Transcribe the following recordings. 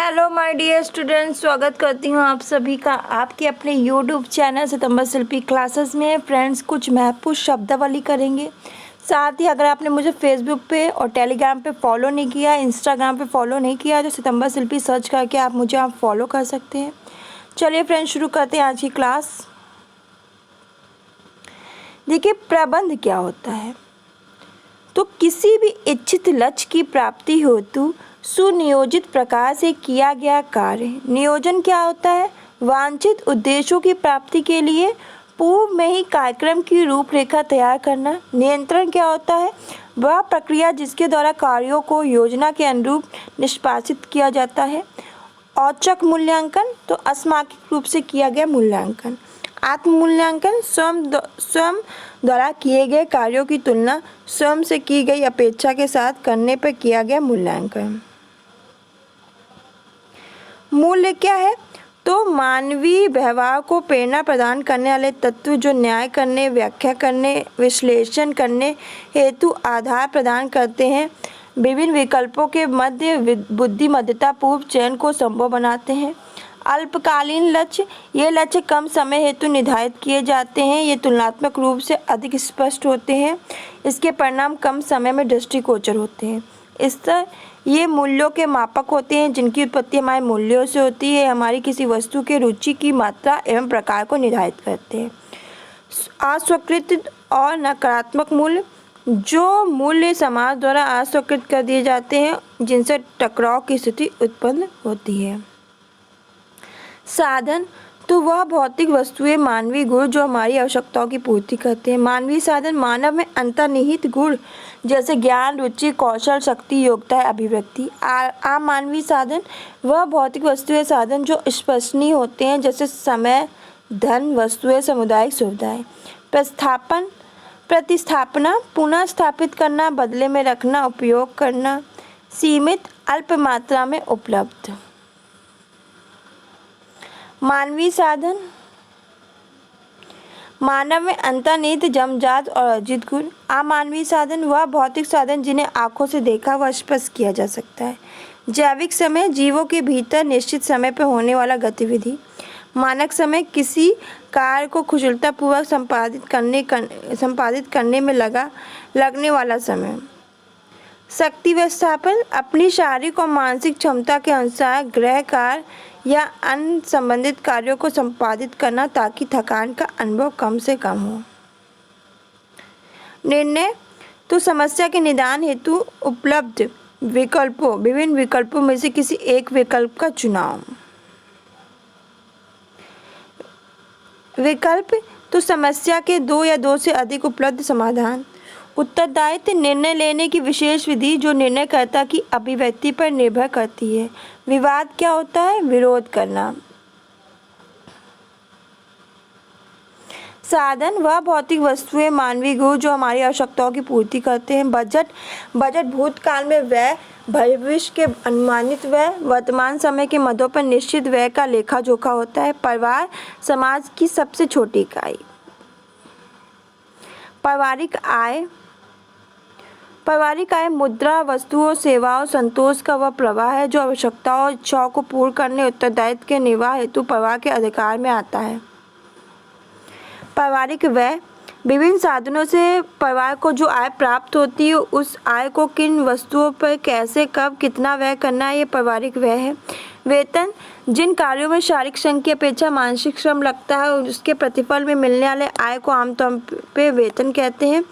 Hello my dear students, स्वागत करती हूँ आप सभी का आपके अपने यूट्यूब चैनल सितंबर शिल्पी क्लासेस में। फ्रेंड्स, कुछ महत्वपूर्ण शब्दावली करेंगे। साथ ही अगर आपने मुझे फेसबुक पे और टेलीग्राम पे फॉलो नहीं किया, इंस्टाग्राम पे फॉलो नहीं किया, तो सितंबर शिल्पी सर्च करके आप मुझे फॉलो कर सकते हैं। चलिए फ्रेंड्स, शुरू करते हैं आज की क्लास। देखिए, प्रबंध क्या होता है। तो किसी भी इच्छित लक्ष्य की प्राप्ति हेतु सुनियोजित प्रकार से किया गया कार्य। नियोजन क्या होता है? वांछित उद्देश्यों की प्राप्ति के लिए पूर्व में ही कार्यक्रम की रूपरेखा तैयार करना। नियंत्रण क्या होता है? वह प्रक्रिया जिसके द्वारा कार्यों को योजना के अनुरूप निष्पादित किया जाता है। औचक मूल्यांकन, तो असमांकित रूप से किया गया मूल्यांकन। आत्म मूल्यांकन, स्वयं द्वारा किए गए कार्यों की तुलना स्वयं से की गई अपेक्षा के साथ करने पर किया गया मूल्यांकन। मूल्य क्या है? तो मानवीय व्यवहार को प्रेरणा प्रदान करने वाले तत्व जो न्याय करने, व्याख्या करने, विश्लेषण करने हेतु आधार प्रदान करते हैं। विभिन्न विकल्पों के मध्य बुद्धिमत्ता पूर्व चयन को संभव बनाते हैं। अल्पकालीन लक्ष्य, ये लक्ष्य कम समय हेतु निर्धारित किए जाते हैं। ये तुलनात्मक रूप से अधिक स्पष्ट होते हैं। इसके परिणाम कम समय में दृष्टिगोचर होते हैं। इस तरह ये मूल्यों के मापक होते हैं जिनकी उत्पत्ति हमारे मूल्यों से होती है। हमारी किसी वस्तु के रुचि की मात्रा एवं प्रकार को निर्धारित करते हैं। अस्वीकृत और नकारात्मक मूल्य, जो मूल्य समाज द्वारा अस्वीकृत कर दिए जाते हैं, जिनसे टकराव की स्थिति उत्पन्न होती है। साधन, तो वह भौतिक वस्तुएं, मानवीय गुण जो हमारी आवश्यकताओं की पूर्ति करते हैं। मानवीय साधन, मानव में अंतर्निहित गुण जैसे ज्ञान, रुचि, कौशल, शक्ति, योग्यता, अभिव्यक्ति। अमानवीय साधन, वह भौतिक वस्तुएं, साधन जो स्पर्शनीय होते हैं जैसे समय, धन, वस्तुएं, सामुदायिक सुविधाएं। प्रतिस्थापना, पुनः स्थापित करना, बदले में रखना, उपयोग करना। सीमित, अल्प मात्रा में उपलब्ध। मानवीय साधन, मानव में अंतर्निहित जन्मजात और अर्जित गुण। अमानवीय साधन, वह भौतिक साधन जिन्हें आंखों से देखा व स्पर्श किया जा सकता है। जैविक समय, जीवों के भीतर निश्चित समय पर होने वाला गतिविधि। मानक समय, किसी कार्य को कुशलतापूर्वक संपादित करने में लगने वाला समय। शक्ति व्यवस्थापन, अपनी शारीरिक और मानसिक क्षमता के अनुसार गृह कार्य या अन्य संबंधित कार्यों को संपादित करना ताकि थकान का अनुभव कम से कम हो। निर्णय, तो समस्या के निदान हेतु उपलब्ध विकल्पों, विभिन्न विकल्पों में से किसी एक विकल्प का चुनाव। विकल्प, तो समस्या के दो या दो से अधिक उपलब्ध समाधान। उत्तरदायित्व, निर्णय लेने की विशेष विधि जो निर्णयकर्ता की अभिव्यक्ति पर निर्भर करती है। विवाद क्या होता है? विरोध करना। साधन, वह भौतिक वस्तुएं, मानवीय गुण जो हमारी आवश्यकताओं की पूर्ति करते हैं। बजट भूतकाल में व्यय, भविष्य के अनुमानित व्यय, वर्तमान समय के मदों पर निश्चित व्यय का लेखा जोखा होता है। परिवार, समाज की सबसे छोटी इकाई। पारिवारिक आय, मुद्रा, वस्तुओं, सेवाओं, संतोष का वह प्रवाह है जो आवश्यकताओं और इच्छाओं को पूर्ण करने, उत्तरदायित्व के निर्वाह हेतु परिवार के अधिकार में आता है। पारिवारिक व्यय, विभिन्न साधनों से परिवार को जो आय प्राप्त होती है, उस आय को किन वस्तुओं पर कैसे, कब, कितना व्यय करना है, ये पारिवारिक व्यय है। वेतन, जिन कार्यों में शारीरिक श्रम की अपेक्षा मानसिक श्रम लगता है उसके प्रतिफल में मिलने वाले आय को आमतौर पे वेतन कहते हैं।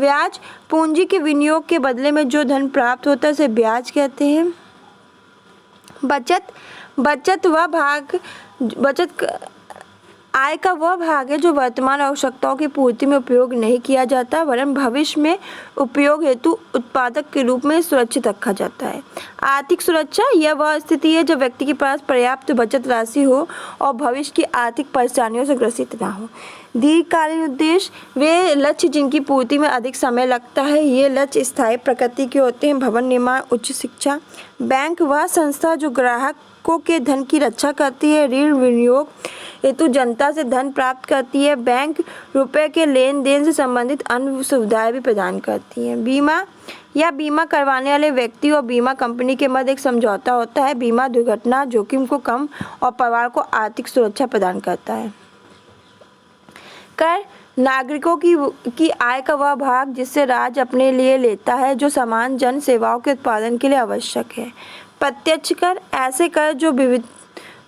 ब्याज, पूंजी के विनियोग के बदले में जो धन प्राप्त होता है उसे ब्याज कहते हैं। बचत आय का वह भाग है जो वर्तमान आवश्यकताओं की पूर्ति में उपयोग नहीं किया जाता वरन भविष्य में उपयोग हेतु उत्पादक के रूप में सुरक्षित रखा जाता है। आर्थिक सुरक्षा, यह वह स्थिति है जब व्यक्ति के पास पर्याप्त बचत राशि हो और भविष्य की आर्थिक परेशानियों से ग्रसित ना हो। दीर्घकालीन उद्देश्य, वे लक्ष्य जिनकी पूर्ति में अधिक समय लगता है। ये लक्ष्य स्थायी प्रकृति के होते हैं। भवन निर्माण, उच्च शिक्षा। बैंक, वह संस्था जो ग्राहकों के धन की रक्षा करती है। ऋण विनियोग हेतु जनता से धन प्राप्त करती है। बैंक रुपए के लेन देन से संबंधित अन्य सुविधाएं भी प्रदान करती हैं। बीमा, या बीमा करवाने वाले व्यक्ति और बीमा कंपनी के मध्य एक समझौता होता है। बीमा दुर्घटना जोखिम को कम और परिवार को आर्थिक सुरक्षा प्रदान करता है। कर नागरिकों की आय का वह भाग जिससे राज्य अपने लिए लेता है जो सामान जन सेवाओं के उत्पादन के लिए आवश्यक है। प्रत्यक्ष कर ऐसे कर जो विविध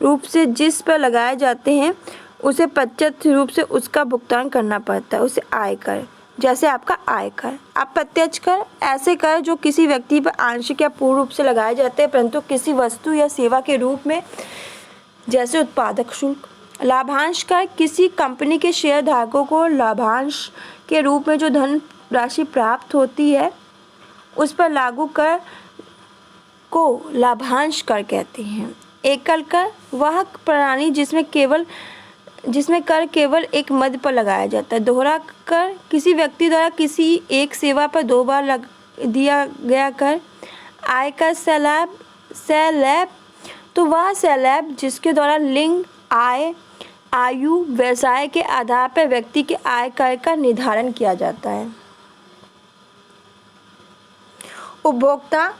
रूप से जिस पर लगाए जाते हैं उसे प्रत्यक्ष रूप से उसका भुगतान करना पड़ता है, उसे आय कर। जैसे आपका आयकर। अप्रत्यक्ष कर ऐसे कर जो किसी व्यक्ति पर आंशिक या पूर्ण रूप से लगाए जाते हैं परंतु किसी वस्तु या सेवा के रूप में, जैसे उत्पादक शुल्क। लाभांश कर किसी कंपनी के शेयर धारकों को लाभांश के रूप में जो धन राशि प्राप्त होती है उस पर लागू कर को लाभांश कर कहते हैं। एकल कर वह प्रणाली जिसमें कर केवल एक मद पर लगाया जाता है। दोहरा कर किसी व्यक्ति द्वारा किसी एक सेवा पर दो बार दिया गया कर। आयकर स्लैब तो वह स्लैब जिसके द्वारा लिंग, आय, आयु, व्यवसाय के आधार पर व्यक्ति के आय कर का निर्धारण किया जाता है। उपभोक्ता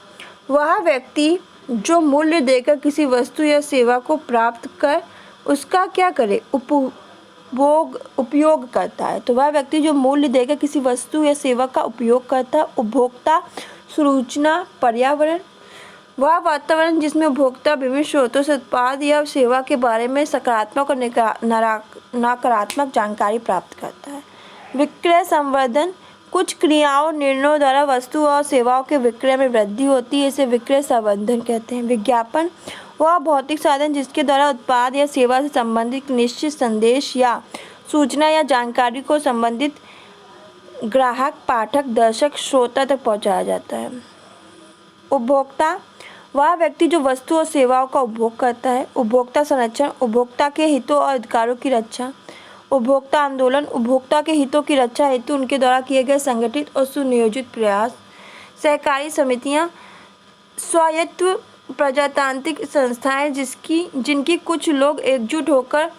वह व्यक्ति जो मूल्य देकर किसी वस्तु या सेवा को प्राप्त कर उसका क्या करे, उपयोग करता है। तो वह व्यक्ति जो मूल्य देकर किसी वस्तु या सेवा का उपयोग करता है। उपभोक्ता सूचना पर्यावरण वह वातावरण जिसमें उपभोक्ता विभिन्न स्रोतों से उत्पाद या सेवा के बारे में सकारात्मक और नकारात्मक जानकारी प्राप्त करता है। विक्रय संवर्धन कुछ क्रियाओं निर्णयों द्वारा वस्तु और सेवाओं के विक्रय में वृद्धि होती है, इसे विक्रय संवर्धन कहते हैं। विज्ञापन वह भौतिक साधन जिसके द्वारा उत्पाद या सेवा से संबंधित निश्चित संदेश या सूचना या जानकारी को संबंधित ग्राहक, पाठक, दर्शक, श्रोता तक पहुंचाया जाता है। उपभोक्ता वह व्यक्ति जो वस्तु और सेवाओं का उपभोग करता है। उपभोक्ता संरक्षण उपभोक्ता के हितों और अधिकारों की रक्षा। उपभोक्ता आंदोलन उपभोक्ता के हितों की रक्षा हेतु उनके द्वारा किए गए संगठित और सुनियोजित प्रयास। सहकारी समितियां स्वायत्त प्रजातांत्रिक संस्थाएं जिनकी कुछ लोग एकजुट होकर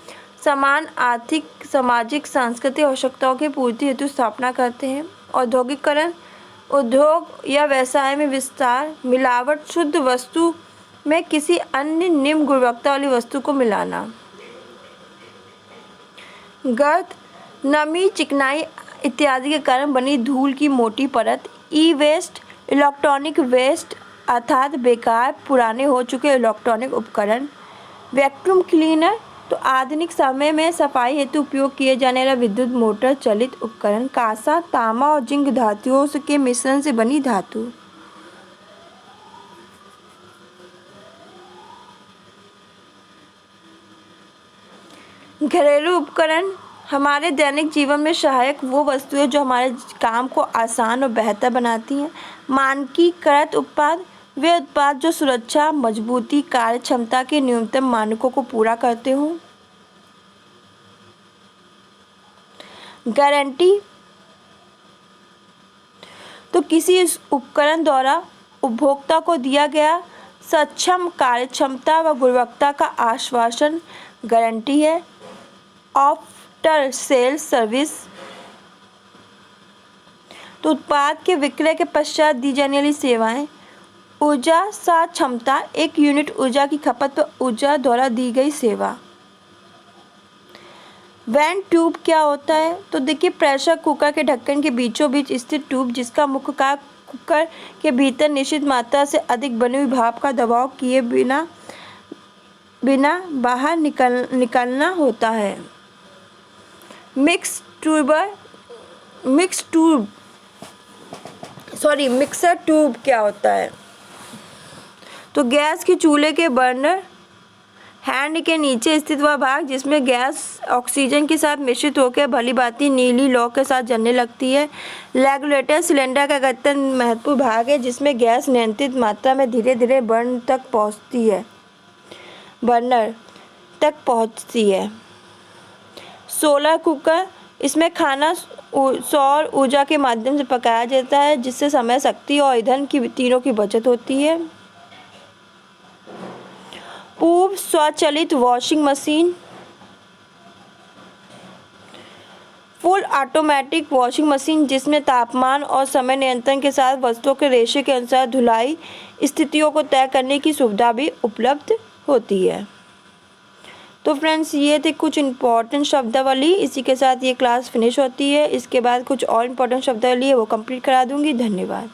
समान आर्थिक, सामाजिक, सांस्कृतिक आवश्यकताओं की पूर्ति हेतु स्थापना करते हैं। औद्योगिकरण उद्योग या व्यवसाय में विस्तार, मिलावट, शुद्ध वस्तु में किसी अन्य निम्न गुणवत्ता वाली वस्तु को मिलाना। गर्त नमी, चिकनाई इत्यादि के कारण बनी धूल की मोटी परत। ई वेस्ट इलेक्ट्रॉनिक वेस्ट अर्थात बेकार पुराने हो चुके इलेक्ट्रॉनिक उपकरण। वैक्यूम क्लीनर तो आधुनिक समय में सफाई हेतु उपयोग किए जाने वाला विद्युत मोटर चालित उपकरण। कांसा, तांबा और जिंक धातुओं के मिश्रण से बनी धातु। घरेलू उपकरण हमारे दैनिक जीवन में सहायक वो वस्तुएं जो हमारे काम को आसान और बेहतर बनाती हैं। मानकीकृत उत्पाद वे उत्पाद जो सुरक्षा, मजबूती, कार्य क्षमता के न्यूनतम मानकों को पूरा करते हों। गारंटी तो किसी उपकरण द्वारा उपभोक्ता को दिया गया सक्षम कार्य क्षमता व गुणवत्ता का आश्वासन गारंटी है। आफ्टर सेल्स सर्विस तो उत्पाद के विक्रय के पश्चात दी जाने वाली सेवाएं। ऊर्जा साथ क्षमता एक यूनिट ऊर्जा की खपत पर ऊर्जा द्वारा दी गई सेवा। वेंट ट्यूब क्या होता है? तो देखिए, प्रेशर कुकर के ढक्कन के बीचों बीच स्थित ट्यूब जिसका मुख्य कार्य कुकर के भीतर निश्चित मात्रा से अधिक बने हुए भाप का दबाव किए बिना बाहर निकलना होता है। मिक्सर ट्यूब क्या होता है? तो गैस के चूल्हे के बर्नर हैंड के नीचे स्थित वह भाग जिसमें गैस ऑक्सीजन के साथ मिश्रित होकर भली भांति नीली लौ के साथ जलने लगती है। रेगुलेटर सिलेंडर का एक अत्यंत महत्वपूर्ण भाग है जिसमें गैस नियंत्रित मात्रा में धीरे धीरे बर्नर तक पहुंचती है। सोलर कुकर इसमें खाना सौर ऊर्जा के माध्यम से पकाया जाता है जिससे समय, शक्ति और ईंधन की तीनों की बचत होती है। पूर्व स्वचालित washing machine full automatic washing machine जिसमें तापमान और समय नियंत्रण के साथ वस्तुओं के रेशे के अनुसार धुलाई स्थितियों को तय करने की सुविधा भी उपलब्ध होती है। तो फ्रेंड्स, ये थे कुछ इम्पॉर्टेंट शब्दावली। इसी के साथ ये क्लास फिनिश होती है। इसके बाद कुछ और इम्पॉर्टेंट शब्दावली है वो कंप्लीट करा दूंगी। धन्यवाद।